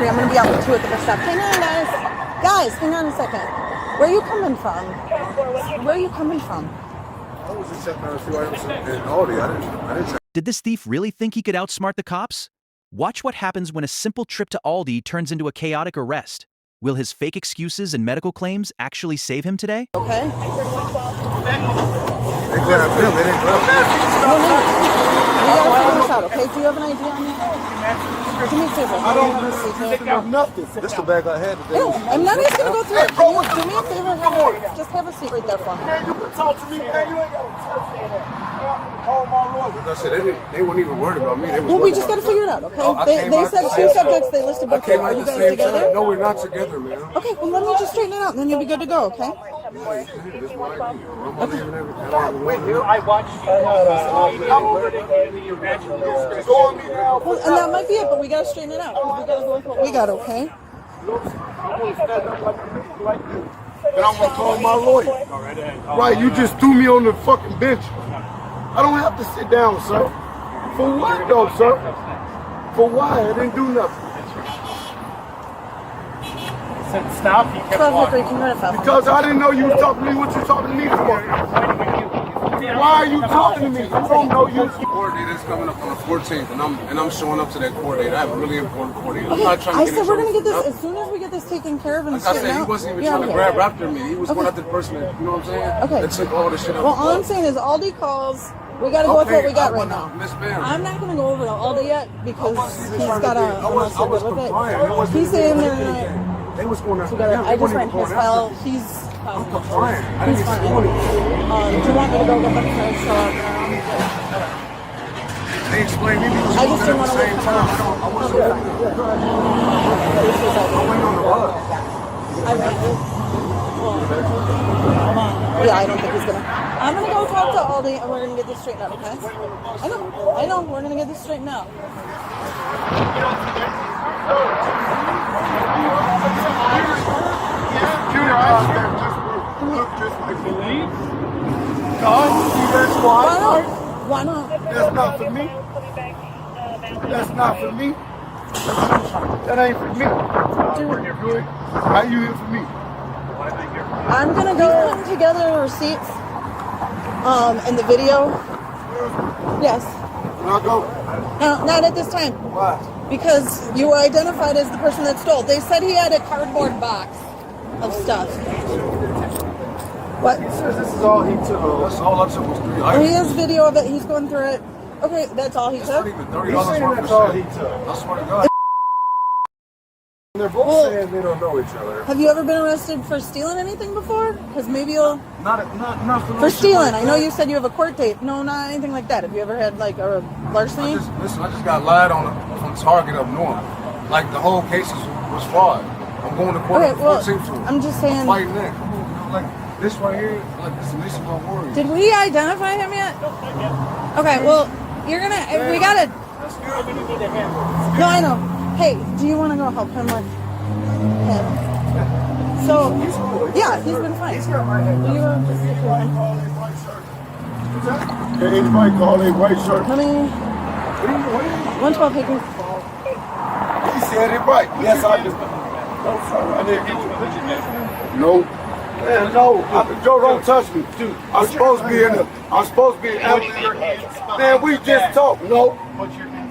3. I'm going to be out with 2 at the first stop. Hang on, guys. Guys, hang on a second. Where are you coming from? Where are you coming from? I was just checking out a few items in Aldi. I didn't check. Did this thief really think he could outsmart the cops? Watch what happens when a simple trip to Aldi turns into a chaotic arrest. Will his fake excuses and medical claims actually save him today? Okay. They grabbed him. They didn't grab him. No. We gotta figure this out, okay? Do you have an idea on that? Do me a favor. I don't have nothing. This is the bag I had today. No, I'm not just gonna go through it. Can you do me a favor? Just have a seat right there for me. Man, you can talk to me, man. You ain't got to touch that. Call my lawyer. Like I said, they weren't even worried about me. Well, we just gotta figure it out, okay? They said 2 subjects. They listed both. Are you guys together? No, we're not together, man. Okay, well, let me just straighten it out, and then you'll be good to go, okay? Wait, I watched Well, and that might be it, but we gotta straighten it out. We gotta go with what we got, okay? and I'm gonna call my lawyer. Right, you just threw me on the fucking bench. I don't have to sit down, sir. For what though, sir? For why? I didn't do nothing. Said stop, you kept walking. Because I didn't know you was talking to me. What you talking to me for? Why are you talking to me? I don't know you. Court date is coming up on the 14th, and I'm showing up to that court date. I have a really important court date. I'm not trying to I said we're gonna get this as soon as we get this taken care of and like I straightened said, he out. wasn't even trying to grab after me. He was going after the person that, you know what I'm saying? Okay. That took all the shit out. Well, all I'm saying is Aldi calls. We gotta go with what we got right now. Miss Mary. I'm not gonna go over to Aldi yet because he's got a unless I was with compliant. it. He's saying they're. They was going after Together. I just ran his file. He's I'm compliant. I he's didn't fine. get Do you want me to go get them to show up now? They explained me because I just didn't want to same wait time. I wasn't. I went on the bus. I ran it. Yeah, I don't think he's gonna. I'm gonna go talk to Aldi and we're gonna get this straightened out, okay? I know. We're gonna get this straightened out. Why not? That's not for me. That's not for me. That ain't for me. How you here for me? I'm gonna go put together the receipts, and the video. Yes. When I go. No, not at this time. Why? Because you were identified as the person that stole. They said he had a cardboard box of stuff. What? He says this is all he took. That's all I took was 3 He items. has video of it. He's going through it. Okay, that's all he It's took? not even $30 worth of shit. I swear to God. They're both saying they don't know each other. Have you ever been arrested for stealing anything before? Because maybe you'll... Not For stealing. I know you said you have a court date. No, not anything like that. Have you ever had, like, a larceny? I just got lied on from Target up north. Like, the whole case was fraud. I'm going to court Okay, on the well, 14th. I'm just saying... I'm fighting that. Like, this right here, like, this is the least of my worries. Did we identify him yet? Okay, well, you're gonna... We gotta... No, I know. Hey, do you want to go help him with him? So, yeah, he's been fine. Will you just stick your one? Hey, anybody call a white shirt? Let me... 112 Hickory. He said it right. Yes, I do. I didn't get you. No. Man, no. Joe, don't touch me. I'm supposed to be in the... I'm supposed to be in the... Man, we just talked. No.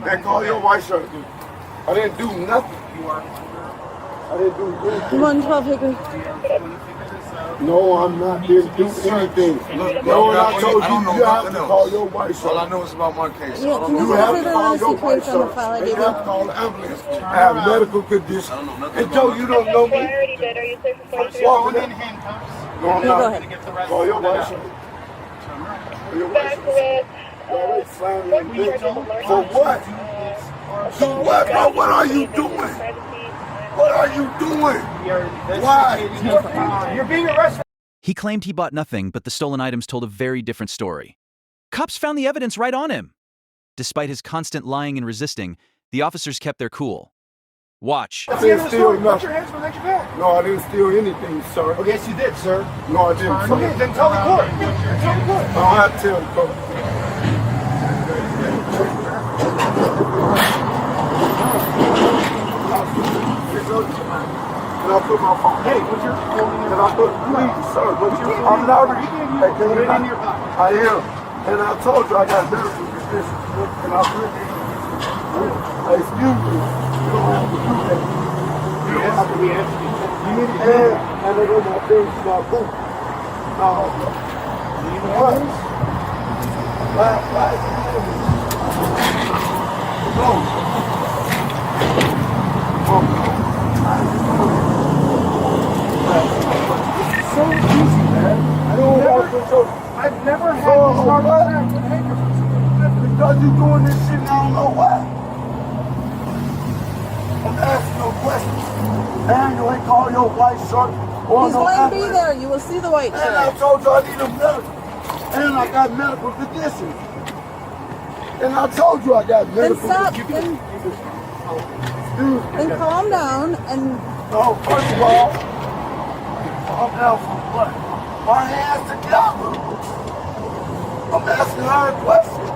Man, call your white shirt. I didn't do nothing. I didn't do anything. 112 Hickory. No, I'm not. Didn't do anything. No, and I told you, you have to call your white shirt. All I know is about my case. Yeah, can you You do have me a to favor call and your see white page on the shirt. file I And gave you have to you? call the ambulance. I have medical conditions. And Joe, you don't know me. I already did. Are you safe for 43? Walking in handcuffs. No, I'm Yeah, go not. ahead. Call your white shirt. Call your white shirt. For what? For what, bro? What are you doing? What are you doing? Why? You're being arrested. He claimed he bought nothing, but the stolen items told a very different story. Cops found the evidence right on him. Despite his constant lying and resisting, the officers kept their cool. Watch. I didn't steal nothing. No, I didn't steal anything, sir. Oh, yes, you did, sir. No, I didn't. Okay, then tell the court. Tell the court. I don't have to tell the court. to my phone. Hey, what's your phone? Can I put, please, sir, what's your, I'm not, hey, can Put you it not? in your pocket. I am. And I told you I got medical conditions. Can I put it in? Hey, excuse me. You don't have to do that. You don't have to We have to be. You need to and they go my things, my boot. No. What? Why? No. So easy, man. I don't know. I've never had this hard attack with handcuffs. Because you doing this shit and I don't know why. I'm asking no questions. And you ain't call your white shirt or He's no going to be outfit. there. You will see the white And I shirt. told you I need a medical. And I got medical conditions. And I told you I got Then medical stop. conditions. Then calm down and No, first of all, I'm down for what? My hands together. I'm asking her a question.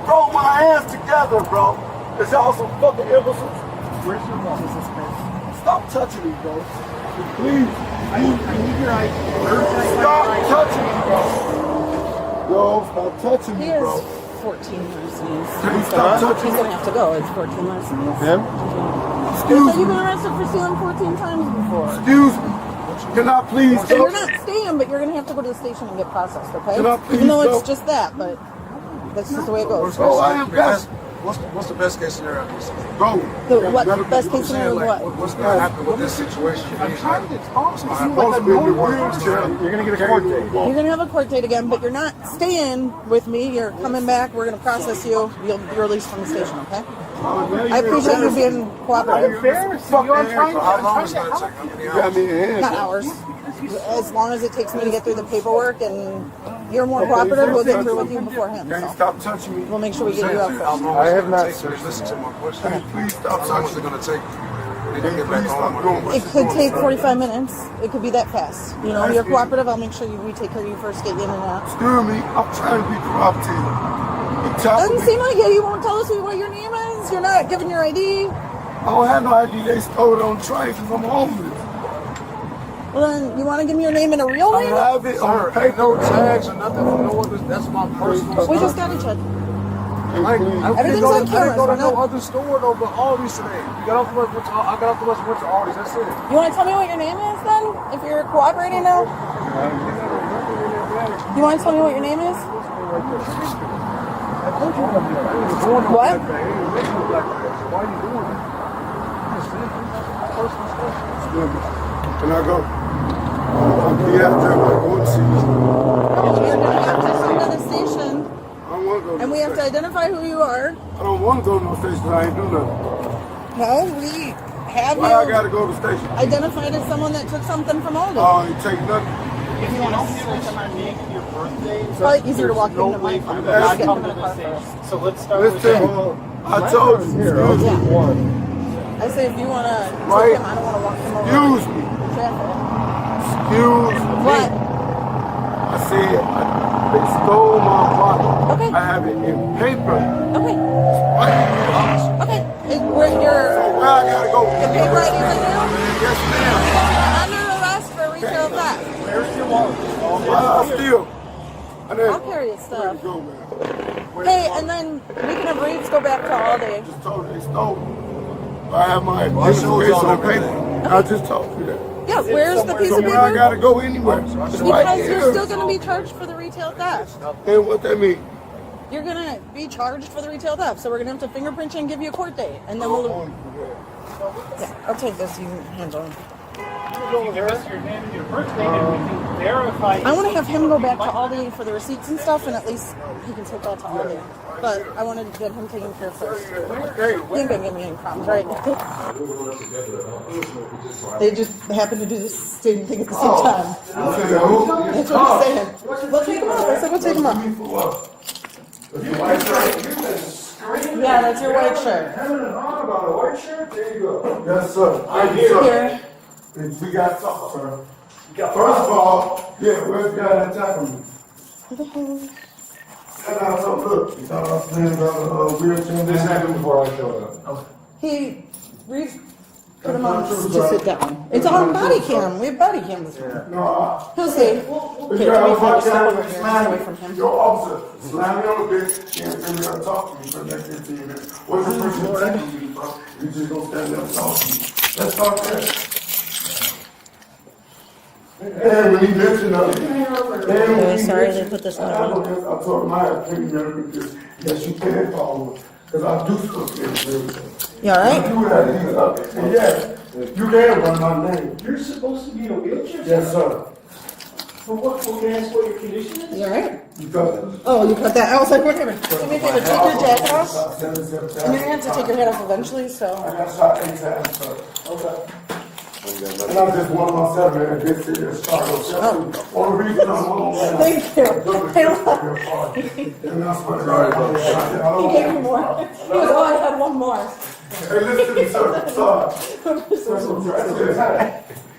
Throw my hands together, bro. Is y'all some fucking imbeciles? Where's your wallet? Stop touching me, bro. Please. I need your ID. Stop touching me, bro. Yo, stop touching he me, has bro. 14 lessons. Can you stop touching He's me? going to have to go. It's 14 lessons. Him? Excuse So you've me. been arrested for stealing 14 times before. Excuse me. Can I please So go? you're not staying, but you're going to have to go to the station and get processed, okay? Can I please Even though go? it's just that, but that's just the way it goes. Oh, I am best. What's the best case scenario? Bro. The what? medical Best case scenario is what? What's going to happen with this situation? I'm trying to talk to you I'm like a supposed to be in the normal wheelchair. person. You're going to get a court date. You're going to have a court date again, but you're not staying with me. You're coming back. We're going to process you. You'll be released from the station, okay? I appreciate you being I'm cooperative. embarrassed. I'm trying So how long to is it going to take? help. How many You got hours? me in hands. Not hours. As long as it takes me to get through the paperwork and you're more cooperative, we'll get through with you beforehand. Can you So stop touching me? we'll make sure we get you out How first. long I is it have gonna not take? searched Listen to my question. Can you please stop How long is it touching me? going to take for you to Can you get back please stop home? doing what It you're could doing, take sir? 45 minutes. It could be that fast. You know, you're cooperative. I'll make sure we take care of you first, get you in and out. Excuse me, I'm trying to be cooperative. You chopping Doesn't me. seem like it. You won't tell us what your name is. You're not giving your ID. I don't have no ID. They stole it on the train because I'm homeless. Well, then you want to give me your name and a real I name? have it on Sir, ain't no paper. tags or nothing from no other. That's my personal We stuff. just got each other. Like, I Everything's didn't go on to, I camera, didn't go to so no no- other store though, but Aldi's today. You got off the bus, I got off the bus, went to Aldi's. That's it. You want to tell me what your name is then? If you're cooperating now? You want to tell me what your name is? What? Why are you doing that? Can I go? I'll be after my going to see you. You're going to have to come to the station, I don't want to go to and we no have to station. identify who you are. I don't want to go to no station. I ain't do nothing. No, we have Why I you got to go to the station? identified as someone that took something from Aldi. Oh, you take nothing. If you don't give us my name and your birthday, It's probably easier to walk no into my way car. for Let's you to get come him to in the the car station. first. So let's start with Listen, that. I told you. Excuse me. Yeah. I say if you want to Right. take him, I don't want to walk him over. Excuse me. Traffic. Excuse me. What? I said they stole my wallet. Okay. I have it in paper. Okay. Right? Okay. Where your Where I gotta go? paper ID's in there? Yes, ma'am. Under arrest for retail theft. Where's your wallet? I still. And then, I'll carry his stuff. go, man. Hey, and then we can have Reeves go back to Aldi. Just told you they stole it. I have my I showed information y'all on paper. everything. I just told you that. Yeah, where's the piece So of where I paper? gotta go anywhere? It's right Because you're here. still going to be charged for the retail theft. And what that mean? You're going to be charged for the retail theft. So we're going to have to fingerprint you and give you a court date. And then we'll... Yeah, I'll take this. You can handle it. You give us your name and your birthday, and we can verify. I want to have him go back to Aldi for the receipts and stuff, and at least he can take that to Aldi. But I wanted to get him taken care of first. You ain't going to give me any problems, right? They just happen to do the same thing at the same time. That's what I'm saying. We'll take him off. I said we'll take him off. Yeah, that's your white shirt. Yes, sir. Right here. Here. We got something, sir. First of all, yeah, where's the guy that tackled me? And I said, look, you thought I was playing about a wheelchair. This happened before I showed up. He, Reeves Put him on, just sit down. It's on body cam. We have body cams. No, He'll see. you Here, got can we a kind of body step cam over and here, slam away me. from him? Your officer slam me on the bitch and we gotta talk to you for the next 15 minutes. What's the person taking you from? You just gonna stand there and talk to me. Let's start there. And when he mentioned Really sorry they put this on. I told my opinion because yes, you can follow it. Because I do stuff there. You alright? Do that. And yes, you can run my name. You're supposed to be in a wheelchair? Yes, sir. For what? Can I ask what your condition is? You alright? Because Oh, you cut that. I was like, wait a minute. Do me a favor, take your jacket off. And you're gonna have to take your head off eventually, so. I got shot 8 times, sir. Okay. And I just want myself, man, to get serious. One reason I'm on that. Thank you. I don't And that's what I He gave me more. He was, oh, I had one more. Hey, listen to me, sir. Sorry.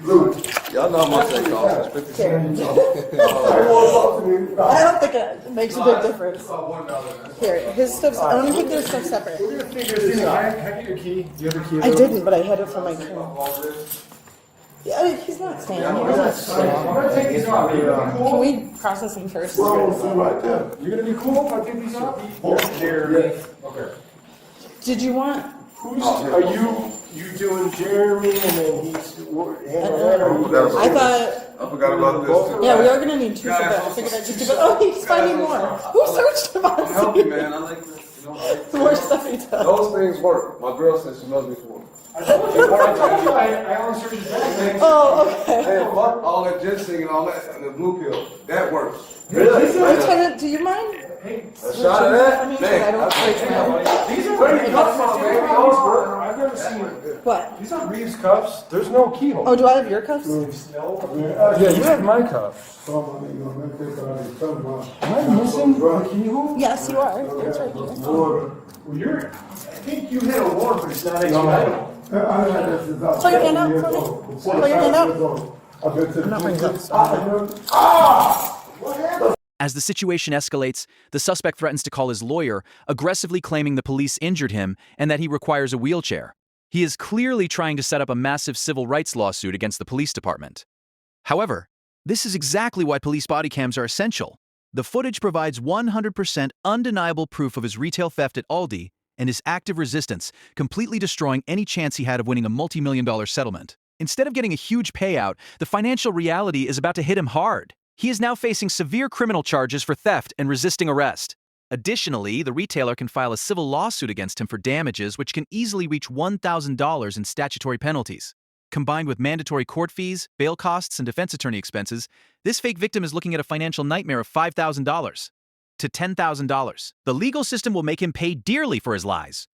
Luke, Y'all know how much that costs. It's 50 Here. cents. I want to talk to me. I don't think it makes a big difference. Here, his stuff's, I'm gonna keep their stuff separate. Have you your key? Do you have a key? I didn't, but I had it for my car. Yeah, he's not staying. I'm gonna take these off. Are you gonna be Can cool? we process him first? Well, see right there. You're gonna be cool if I take these off? Jeremy. Okay. Did you want? Are you doing Jeremy and then he's handling that? Or you I thought, I forgot about this too. yeah, we are gonna need two for that. I figured I'd just do it. Oh, he's finding more. Who searched him on? Help you, man. I like this. You know, I like The more stuff he does. those things work. My girl says she loves me for it. I told you, I only searched his bag. Oh, okay. Hey, fuck all that ginseng and all that, and the blue pill. That works. Lieutenant, do you mind? Hey, A shot of that? I mean, Man, I don't I- know. these are Where Reeves you come cuffs. from, man? Those work. I've never seen, What? these are Reeves cuffs. There's no keyhole. Oh, do I have your cuffs? No. Yeah, you have my cuffs. Am I missing the keyhole? Yes, you are. It's right here. Well, I think you hit a warrant, but it's not expired. Pull your hand out, Pull your hand out. I'm not bringing up. As the situation escalates, the suspect threatens to call his lawyer, aggressively claiming the police injured him and that he requires a wheelchair. He is clearly trying to set up a massive civil rights lawsuit against the police department. However, this is exactly why police body cams are essential. The footage provides 100% undeniable proof of his retail theft at Aldi and his active resistance, completely destroying any chance he had of winning a multi-million-dollar settlement. Instead of getting a huge payout, the financial reality is about to hit him hard. He is now facing severe criminal charges for theft and resisting arrest. Additionally, the retailer can file a civil lawsuit against him for damages which can easily reach $1,000 in statutory penalties. Combined with mandatory court fees, bail costs, and defense attorney expenses, this fake victim is looking at a financial nightmare of $5,000 to $10,000. The legal system will make him pay dearly for his lies.